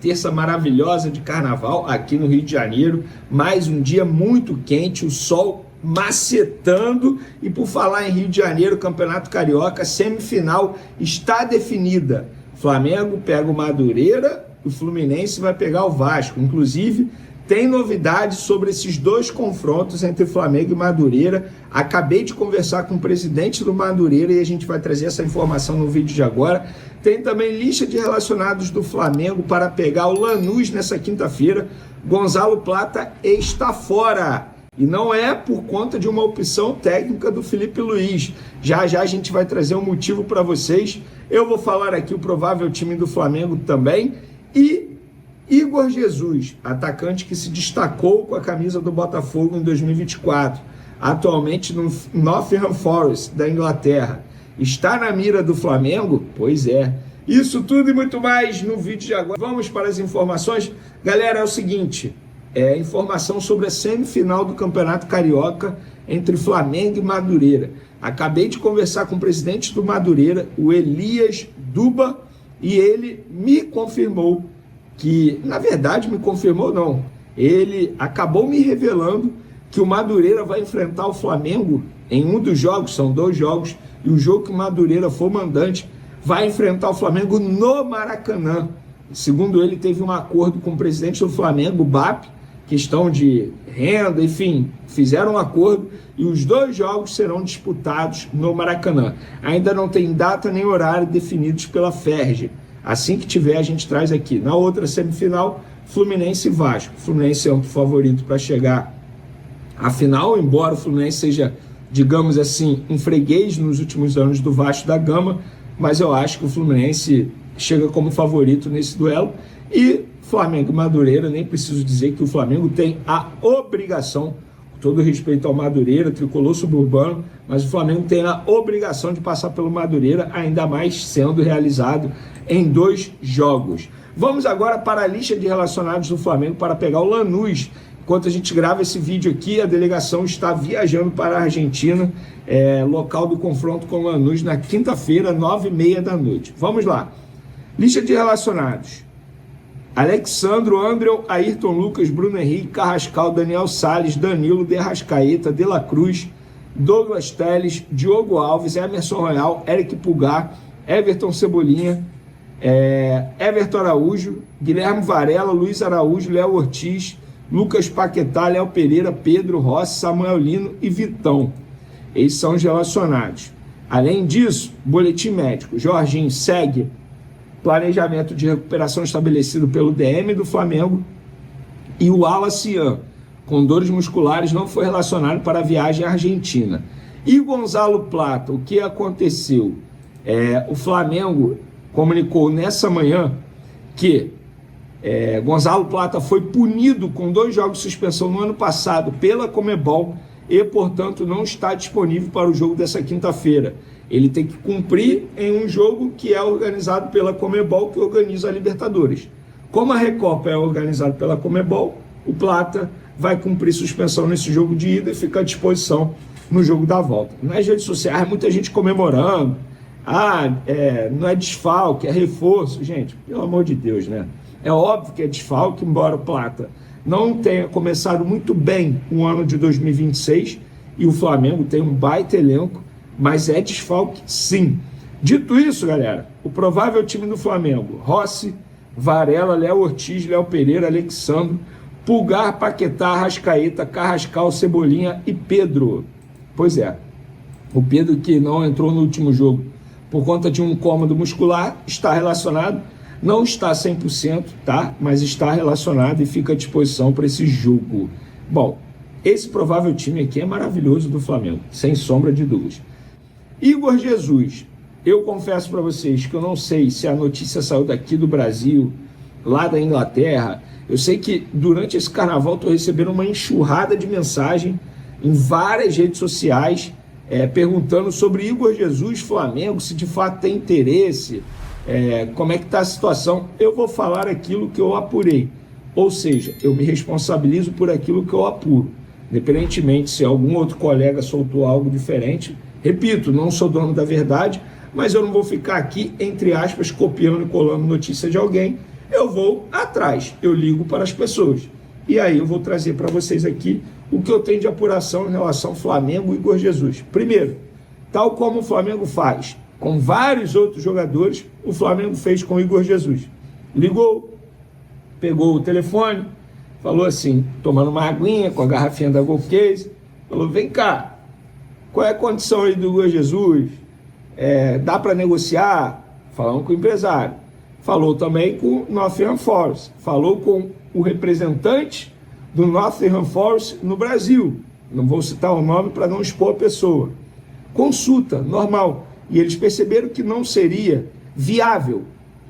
Terça maravilhosa de carnaval aqui no Rio de Janeiro, mais um dia muito quente, o sol macetando. E por falar em Rio de Janeiro, Campeonato Carioca, semifinal está definida. Flamengo pega o Madureira, o Fluminense vai pegar o Vasco. Inclusive, tem novidades sobre esses dois confrontos entre Flamengo e Madureira. Acabei de conversar com o presidente do Madureira e a gente vai trazer essa informação no vídeo de agora. Tem também lista de relacionados do Flamengo para pegar o Lanús nessa quinta-feira. Gonzalo Plata está fora. E não é por conta de uma opção técnica do Felipe Luiz. Já já a gente vai trazer um motivo para vocês. Eu vou falar aqui o provável time do Flamengo também. E Igor Jesus, atacante que se destacou com a camisa do Botafogo em 2024, atualmente no Nottingham Forest da Inglaterra, está na mira do Flamengo? Pois é. Isso tudo e muito mais no vídeo de agora. Vamos para as informações. Galera, é o seguinte, informação sobre a semifinal do Campeonato Carioca entre Flamengo e Madureira. Acabei de conversar com o presidente do Madureira, o Elias Duba, e ele me confirmou que, na verdade, me confirmou não, ele acabou me revelando que o Madureira vai enfrentar o Flamengo em um dos jogos, são dois jogos, e o jogo que o Madureira for mandante vai enfrentar o Flamengo no Maracanã. Segundo ele, teve um acordo com o presidente do Flamengo, o BAP, questão de renda, enfim, fizeram um acordo e os dois jogos serão disputados no Maracanã. Ainda não tem data nem horário definidos pela FERJ. Assim que tiver, a gente traz aqui. Na outra semifinal, Fluminense e Vasco. O Fluminense é um favorito para chegar à final, embora o Fluminense seja, digamos assim, um freguês nos últimos anos do Vasco da Gama, mas eu acho que o Fluminense chega como favorito nesse duelo. E Flamengo e Madureira, nem preciso dizer que o Flamengo tem a obrigação, com todo respeito ao Madureira, tricolor suburbano, mas o Flamengo tem a obrigação de passar pelo Madureira, ainda mais sendo realizado em dois jogos. Vamos agora para a lista de relacionados do Flamengo para pegar o Lanús. Enquanto a gente grava esse vídeo aqui, a delegação está viajando para a Argentina, local do confronto com o Lanús, na quinta-feira, 9h30 da noite. Vamos lá. Lista de relacionados: Alexandro, Andreu, Ayrton Lucas, Bruno Henrique, Carrascal, Daniel Salles, Danilo, De Arrascaeta, De La Cruz, Douglas Telles, Diogo Alves, Emerson Royal, Eric Pulgar, Everton Cebolinha, Everton Araújo, Guilherme Varela, Luiz Araújo, Léo Ortiz, Lucas Paquetá, Léo Pereira, Pedro Rossi, Samuel Lino e Vitão. Eles são os relacionados. Além disso, boletim médico: Jorginho segue planejamento de recuperação estabelecido pelo DM do Flamengo, e o Wallace Ian, com dores musculares, não foi relacionado para a viagem à Argentina. E Gonzalo Plata, o que aconteceu? O Flamengo comunicou nessa manhã que Gonzalo Plata foi punido com 2 jogos de suspensão no ano passado pela Conmebol e, portanto, não está disponível para o jogo dessa quinta-feira. Ele tem que cumprir em um jogo que é organizado pela Conmebol, que organiza a Libertadores. Como a Recopa é organizada pela Conmebol, o Plata vai cumprir suspensão nesse jogo de ida e fica à disposição no jogo da volta. Nas redes sociais, muita gente comemorando. Não é desfalque, é reforço. Gente, pelo amor de Deus, né? É óbvio que é desfalque, embora o Plata não tenha começado muito bem o ano de 2026 e o Flamengo tem um baita elenco, mas é desfalque sim. Dito isso, galera, o provável time do Flamengo: Rossi, Varela, Léo Ortiz, Léo Pereira, Alexandro, Pulgar, Paquetá, Arrascaeta, Carrascal, Cebolinha e Pedro. Pois é, o Pedro, que não entrou no último jogo por conta de um incômodo muscular, está relacionado, não está 100%, tá? Mas está relacionado e fica à disposição para esse jogo. Bom, esse provável time aqui é maravilhoso do Flamengo, sem sombra de dúvidas. Igor Jesus, eu confesso para vocês que eu não sei se a notícia saiu daqui do Brasil, lá da Inglaterra. Eu sei que durante esse carnaval estou recebendo uma enxurrada de mensagem em várias redes sociais, perguntando sobre Igor Jesus, Flamengo, se de fato tem interesse, como é que está a situação. Eu vou falar aquilo que eu apurei, ou seja, eu me responsabilizo por aquilo que eu apuro, independentemente se algum outro colega soltou algo diferente. Repito, não sou dono da verdade, mas eu não vou ficar aqui, entre aspas, copiando e colando notícia de alguém. eu vou atrás, eu ligo para as pessoas. E aí eu vou trazer para vocês aqui o que eu tenho de apuração em relação ao Flamengo e Igor Jesus. Primeiro, tal como o Flamengo faz com vários outros jogadores, o Flamengo fez com o Igor Jesus. Ligou, pegou o telefone, falou assim, tomando uma aguinha com a garrafinha da Golf Case, falou, vem cá, qual é a condição aí do Igor Jesus? Dá para negociar? Falando com o empresário. Falou também com o Nottingham Forest, falou com o representante do Nottingham Forest no Brasil. Não vou citar o nome para não expor a pessoa. Consulta, normal. E eles perceberam que não seria viável.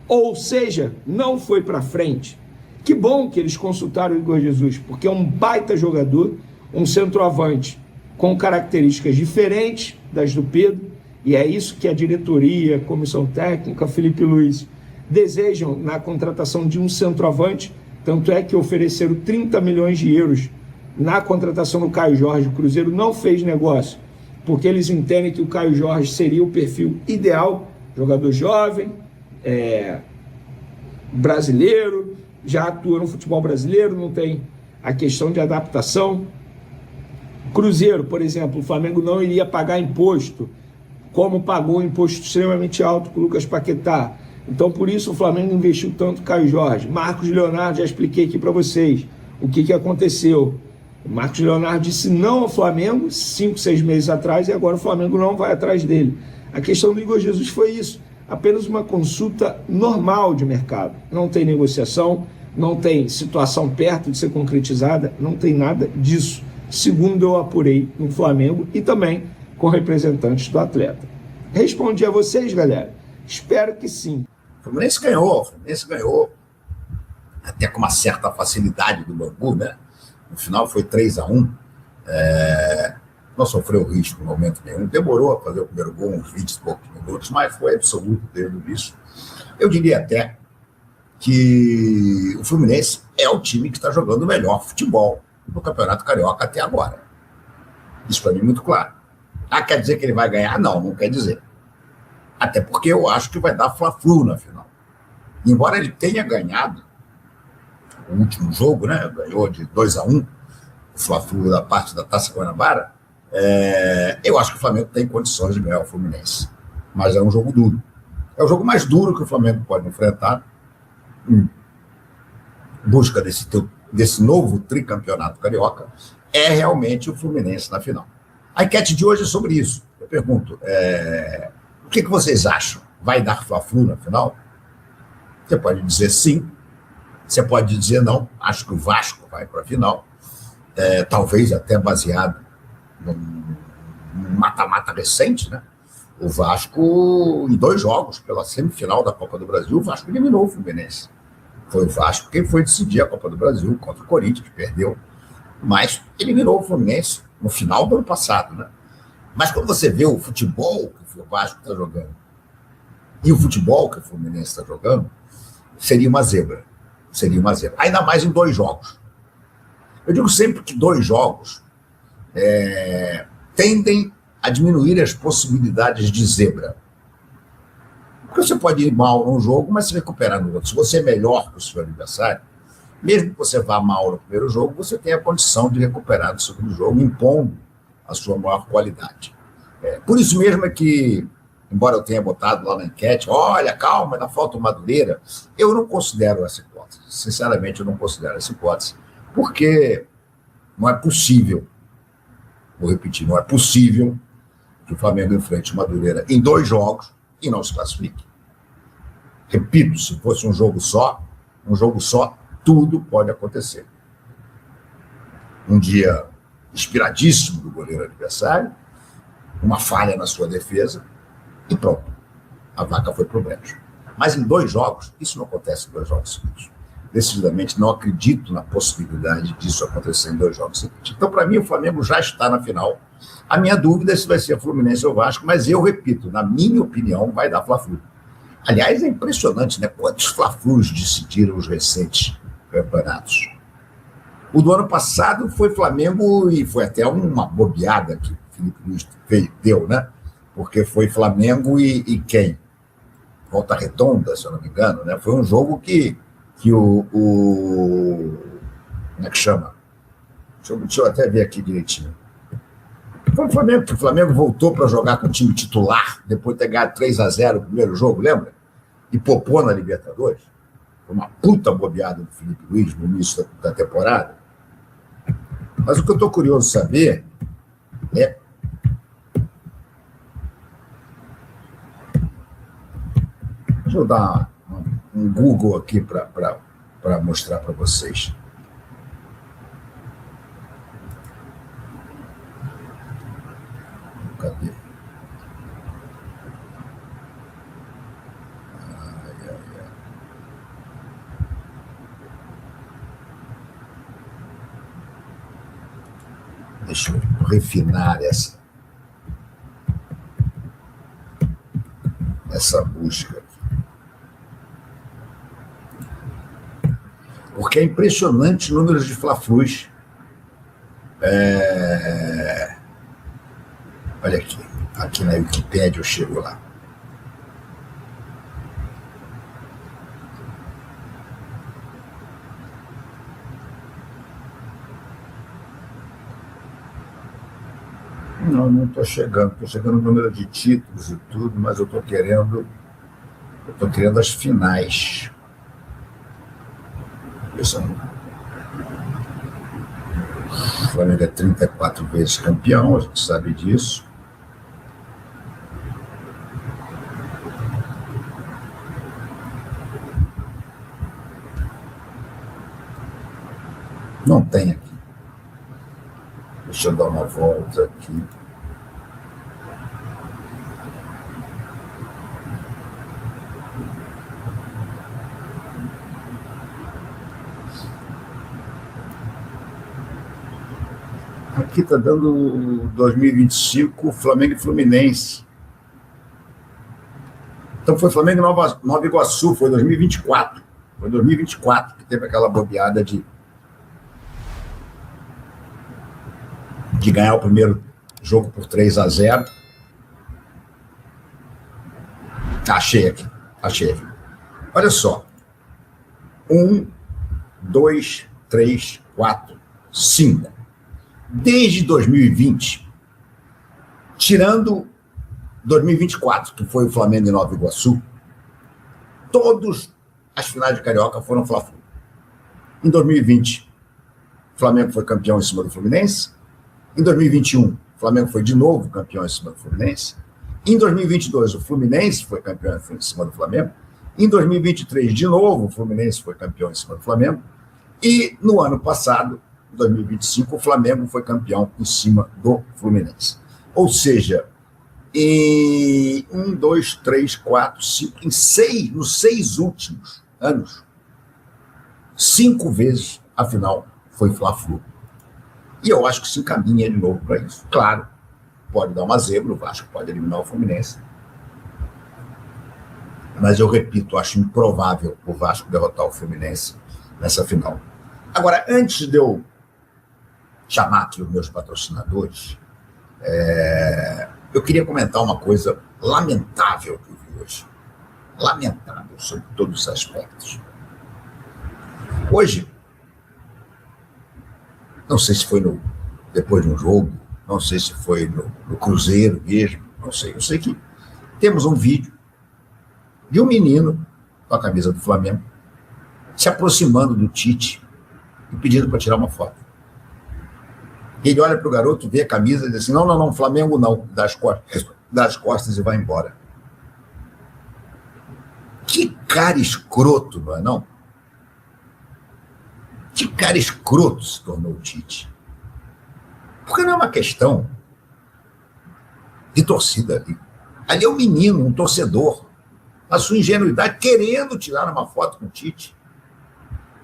Ou seja, não foi para frente. Que bom que eles consultaram o Igor Jesus, porque é um baita jogador, um centroavante com características diferentes das do Pedro, e é isso que a diretoria, a comissão técnica, Felipe Luiz, desejam na contratação de um centroavante. Tanto é que ofereceram 30 milhões de euros na contratação do Caio Jorge. O Cruzeiro não fez negócio, porque eles entendem que o Caio Jorge seria o perfil ideal, jogador jovem, brasileiro, já atua no futebol brasileiro, não tem a questão de adaptação. Cruzeiro, por exemplo, o Flamengo não iria pagar imposto, como pagou um imposto extremamente alto com o Lucas Paquetá. Então, por isso, o Flamengo investiu tanto Caio Jorge. Marcos Leonardo, já expliquei aqui para vocês o que aconteceu. O Marcos Leonardo disse não ao Flamengo 5, 6 meses atrás, e agora o Flamengo não vai atrás dele. A questão do Igor Jesus foi isso, apenas uma consulta normal de mercado. Não tem negociação, não tem situação perto de ser concretizada, não tem nada disso, segundo eu apurei no Flamengo e também com representantes do atleta. Respondi a vocês, galera? Espero que sim. O Fluminense ganhou até com uma certa facilidade do Bangu, né? No final foi 3-1. Não sofreu risco no momento nenhum. Demorou a fazer o primeiro gol, uns 20 e poucos minutos, mas foi absoluto desde o início. Eu diria até que o Fluminense é o time que está jogando o melhor futebol no Campeonato Carioca até agora. Isso para mim é muito claro. Quer dizer que ele vai ganhar? Não quer dizer. Até porque eu acho que vai dar Fla-Flu na final. Embora ele tenha ganhado o último jogo, né? Ganhou de 2-1, o Fla-Flu da parte da Taça Guanabara, eu acho que o Flamengo tem condições de ganhar o Fluminense. Mas é um jogo duro. É o jogo mais duro que o Flamengo pode enfrentar em busca desse novo tricampeonato carioca, é realmente o Fluminense na final. A enquete de hoje é sobre isso. Eu pergunto, o que vocês acham? Vai dar Fla-Flu na final? Você pode dizer sim, você pode dizer não. Acho que o Vasco vai para a final, talvez até baseado num mata-mata recente, né? O Vasco, em 2 jogos, pela semifinal da Copa do Brasil, o Vasco eliminou o Fluminense. Foi o Vasco quem foi decidir a Copa do Brasil contra o Corinthians, que perdeu, mas eliminou o Fluminense no final do ano passado, né? Mas quando você vê o futebol que o Vasco está jogando e o futebol que o Fluminense está jogando, seria uma zebra. Seria uma zebra. Ainda mais em 2 jogos. Eu digo sempre que 2 jogos tendem a diminuir as possibilidades de zebra. Porque você pode ir mal num jogo, mas se recuperar no outro. Se você é melhor que o seu adversário, mesmo que você vá mal no primeiro jogo, você tem a condição de recuperar no segundo jogo, impondo a sua maior qualidade. Por isso mesmo é que, embora eu tenha botado lá na enquete, olha, calma, ainda falta o Madureira, eu não considero essa hipótese. Sinceramente, eu não considero essa hipótese, porque não é possível, vou repetir, não é possível que o Flamengo enfrente o Madureira em 2 jogos e não se classifique. Repito, se fosse um jogo só, tudo pode acontecer. Um dia inspiradíssimo do goleiro adversário, uma falha na sua defesa e pronto. A vaca foi pro brejo. Mas em 2 jogos, isso não acontece em 2 jogos seguidos. Decididamente não acredito na possibilidade disso acontecer em 2 jogos seguidos. Então, para mim, o Flamengo já está na final. A minha dúvida é se vai ser a Fluminense ou o Vasco, mas eu repito, na minha opinião, vai dar Fla-Flu. Aliás, é impressionante, né? Quantos Fla-Flus decidiram os recentes campeonatos. O do ano passado foi Flamengo, e foi até uma bobeada que o Felipe Luiz deu, né? Porque foi Flamengo e quem? Volta Redonda, se eu não me engano, né? Foi um jogo que que como é que chama? Deixa eu até ver aqui direitinho. Foi o Flamengo, que o Flamengo voltou para jogar com o time titular, depois de ter ganhado 3-0 no primeiro jogo, lembra? E popou na Libertadores. Foi uma puta bobeada do Felipe Luiz no início da temporada. Mas o que eu estou curioso de saber é... Deixa eu dar um Google aqui para mostrar para vocês. Cadê? Deixa eu refinar essa busca aqui. Porque é impressionante o número de Fla-Flus. Olha aqui na Wikipédia eu chego lá. Não estou chegando. Estou chegando no número de títulos e tudo, mas eu estou querendo as finais. O Flamengo é 34 vezes campeão, a gente sabe disso. Não tem aqui. Deixa eu dar uma volta aqui. Aqui está dando 2025 Flamengo e Fluminense. Então foi Flamengo e Nova Iguaçu, foi 2024. Foi 2024 que teve aquela bobeada de ganhar o primeiro jogo por 3-0. Achei aqui. Olha só. 1, 2, 3, 4, 5. Desde 2020, tirando 2024, que foi o Flamengo e Nova Iguaçu, todas as finais de Carioca foram Fla-Flu. Em 2020, o Flamengo foi campeão em cima do Fluminense. Em 2021, o Flamengo foi de novo campeão em cima do Fluminense. Em 2022, o Fluminense foi campeão em cima do Flamengo. Em 2023, de novo, o Fluminense foi campeão em cima do Flamengo. E no ano passado, 2025, o Flamengo foi campeão em cima do Fluminense. Ou seja, em 1, 2, 3, 4, 5, nos 6 últimos anos, 5 vezes a final foi Fla-Flu. E eu acho que se encaminha de novo para isso. Claro, pode dar uma zebra, o Vasco pode eliminar o Fluminense. Mas eu repito, acho improvável o Vasco derrotar o Fluminense nessa final. Agora, antes de eu chamar aqui os meus patrocinadores, eu queria comentar uma coisa lamentável que eu vi hoje. Lamentável, sobre todos os aspectos. Hoje, não sei se foi depois de um jogo, não sei se foi no Cruzeiro mesmo, não sei. Eu sei que temos um vídeo de um menino com a camisa do Flamengo se aproximando do Tite e pedindo para tirar uma foto. Ele olha para o garoto, vê a camisa e diz assim, não, Flamengo não, dá as costas e vai embora. Que cara escroto, não é não? Que cara escroto se tornou o Tite. Porque não é uma questão de torcida ali. Ali é um menino, um torcedor, a sua ingenuidade, querendo tirar uma foto com o Tite.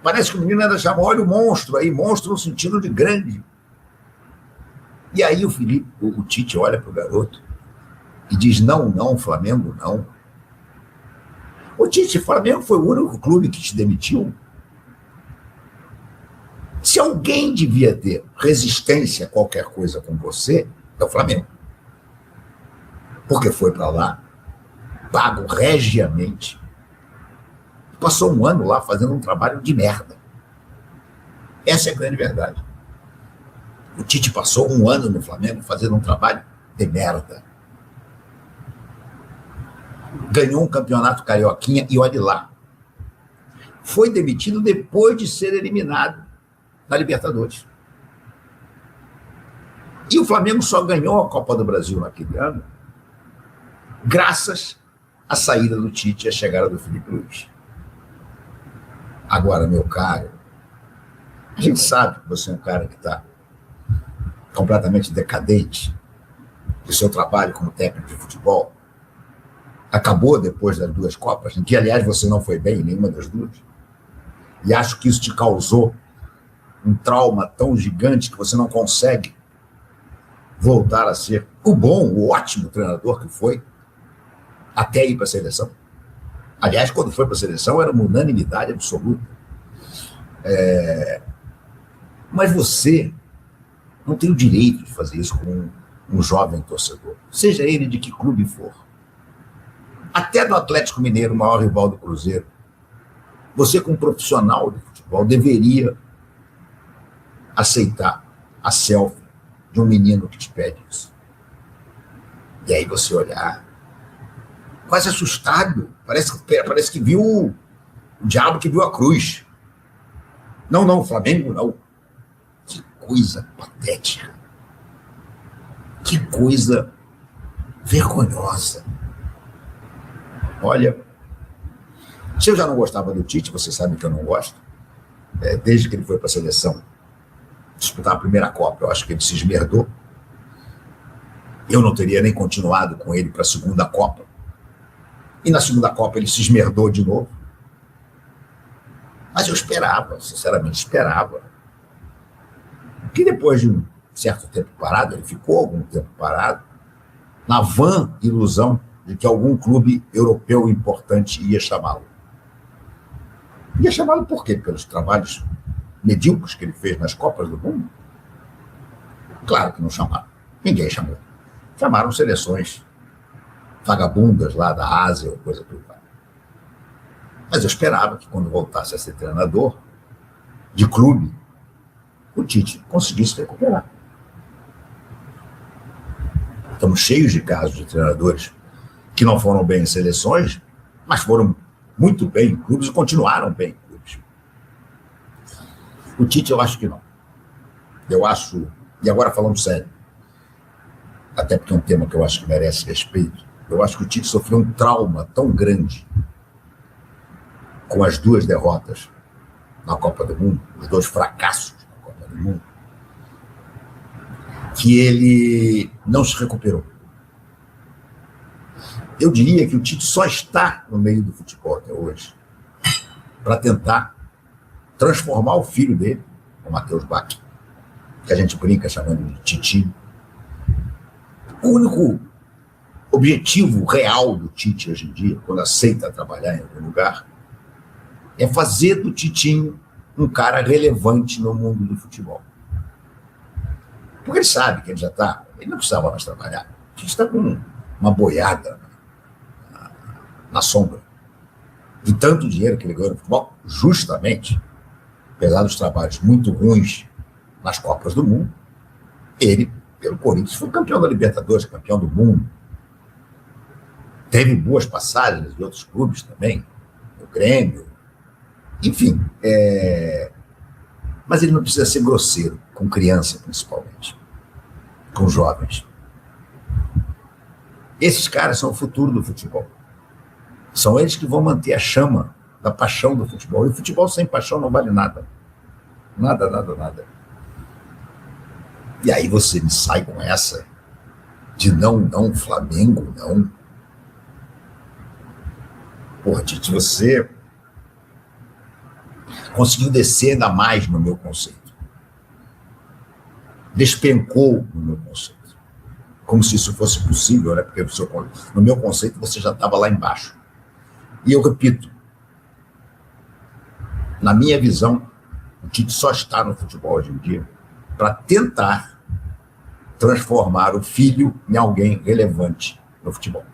Parece que o menino ainda chama, olha o monstro aí, monstro no sentido de grande. E aí o Tite olha para o garoto e diz, não, Flamengo não. O Tite, Flamengo foi o único clube que te demitiu. Se alguém devia ter resistência a qualquer coisa com você, é o Flamengo. Porque foi para lá, pago regiamente, Passou um ano lá fazendo um trabalho de merda. Essa é a grande verdade. O Tite passou um ano no Flamengo fazendo um trabalho de merda. Ganhou um campeonato carioquinha e olhe lá. Foi demitido depois de ser eliminado na Libertadores. E o Flamengo só ganhou a Copa do Brasil naquele ano graças à saída do Tite e à chegada do Felipe Luiz. Agora, meu caro, a gente sabe que você é um cara que está completamente decadente do seu trabalho como técnico de futebol. Acabou depois das 2 Copas, em que, aliás, você não foi bem em nenhuma das duas. E acho que isso te causou um trauma tão gigante que você não consegue voltar a ser o bom, o ótimo treinador que foi até ir para a seleção. Aliás, quando foi para a seleção, era uma unanimidade absoluta. Mas você não tem o direito de fazer isso com um jovem torcedor, seja ele de que clube for. Até do Atlético Mineiro, o maior rival do Cruzeiro, você, como profissional de futebol, deveria aceitar a selfie de um menino que te pede isso. E aí você olhar, quase assustado, parece que viu o diabo que viu a cruz. Não, Flamengo não. Que coisa patética. Que coisa vergonhosa. Olha, se eu já não gostava do Tite, você sabe que eu não gosto, desde que ele foi para a seleção disputar a primeira Copa, eu acho que ele se esmerdou. Eu não teria nem continuado com ele para a segunda Copa. E na segunda Copa ele se esmerdou de novo. Mas eu esperava, sinceramente esperava, que depois de um certo tempo parado, ele ficou algum tempo parado, na vã ilusão de que algum clube europeu importante ia chamá-lo. Ia chamá-lo por quê? Pelos trabalhos medíocres que ele fez nas Copas do Mundo? Claro que não chamaram. Ninguém chamou. Chamaram seleções vagabundas lá da Ásia ou coisa do tipo. Mas eu esperava que quando voltasse a ser treinador de clube, o Tite conseguisse recuperar. Estamos cheios de casos de treinadores que não foram bem em seleções, mas foram muito bem em clubes e continuaram bem em clubes. O Tite eu acho que não. Eu acho, e agora falando sério, até porque é um tema que eu acho que merece respeito, eu acho que o Tite sofreu um trauma tão grande com as 2 derrotas na Copa do Mundo, os 2 fracassos na Copa do Mundo, que ele não se recuperou. Eu diria que o Tite só está no meio do futebol até hoje para tentar transformar o filho dele, o Matheus Bach, que a gente brinca chamando de Titinho. O único objetivo real do Tite hoje em dia, quando aceita trabalhar em algum lugar, é fazer do Titinho um cara relevante no mundo do futebol. Porque ele sabe que ele já está, ele não precisava mais trabalhar. A gente está com uma boiada na sombra. De tanto dinheiro que ele ganhou no futebol, justamente, apesar dos trabalhos muito ruins nas Copas do Mundo, ele, pelo Corinthians, foi campeão da Libertadores, campeão do mundo. Teve boas passagens em outros clubes também, no Grêmio. Enfim, mas ele não precisa ser grosseiro, com criança principalmente, com jovens. Esses caras são o futuro do futebol. São eles que vão manter a chama da paixão do futebol. E o futebol sem paixão não vale nada. Nada, nada, nada. E aí você me sai com essa de não, Flamengo, não. Porra, Tite, você conseguiu descer ainda mais no meu conceito. Despencou no meu conceito. Como se isso fosse possível, né? Porque no meu conceito você já estava lá embaixo. E eu repito, na minha visão, o Tite só está no futebol hoje em dia para tentar transformar o filho em alguém relevante no futebol.